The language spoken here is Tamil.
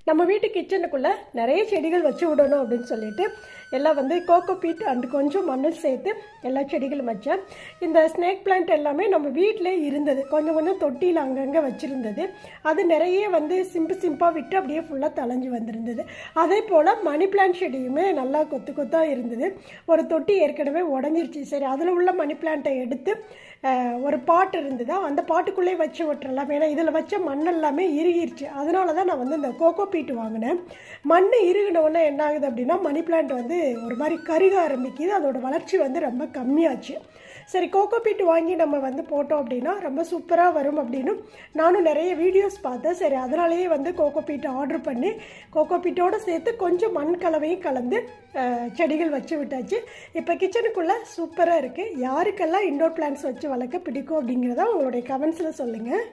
நம்ம வீட்டு கிச்சனுக்குள்ளே நிறைய செடிகள் வச்சு விடணும் அப்படின்னு சொல்லிட்டு எல்லாம் வந்து கோகோ பீட் அண்ட் கொஞ்சம் மண்ணில் சேர்த்து எல்லா செடிகளும் வச்சேன். இந்த ஸ்னேக் பிளான்ட் எல்லாமே நம்ம வீட்டிலே இருந்தது, கொஞ்சம் கொஞ்சம் தொட்டியில் அங்கங்கே வச்சுருந்தது. அது நிறைய வந்து சிம்பாக விட்டு அப்படியே ஃபுல்லாக தளைஞ்சு வந்திருந்தது. அதே போல் மணி பிளான்ட் செடியுமே நல்லா கொத்து கொத்தாக இருந்தது. ஒரு தொட்டி ஏற்கனவே உடஞ்சிருச்சு. சரி, அதில் உள்ள மணி பிளான்ட்டை எடுத்து ஒரு பாட்டு இருந்தது, அந்த பாட்டுக்குள்ளே வச்சு விட்டுறலாம். ஏன்னா இதில் வச்ச மண் எல்லாமே இறுகிருச்சு. அதனால தான் நான் வந்து இந்த கோகோ பீட்டு வாங்கினேன். மண் இறுகினோடனே என்ன ஆகுது அப்படின்னா மணி பிளான்ட் வந்து ஒரு மாதிரி கருக ஆரம்பிக்குது. அதோட வளர்ச்சி வந்து ரொம்ப கம்மியாச்சு. சரி, கோகோ பீட்டு வாங்கி நம்ம வந்து போட்டோம் அப்படின்னா ரொம்ப சூப்பராக வரும் அப்படின்னு நானும் நிறைய வீடியோஸ் பார்த்தேன். சரி, அதனாலேயே வந்து கோகோ பீட்டு ஆர்டர் பண்ணி கோகோ பீட்டோடு சேர்த்து கொஞ்சம் மண் கலவையும் கலந்து செடிகள் வச்சு விட்டாச்சு. இப்போ கிச்சனுக்குள்ளே சூப்பராக இருக்குது. யாருக்கெல்லாம் இன்டோர் பிளான்ட்ஸ் வச்சு வளர்க்க பிடிக்கும் அப்படிங்கிறத உங்களுடைய கமெண்ட்ஸில் சொல்லுங்கள்.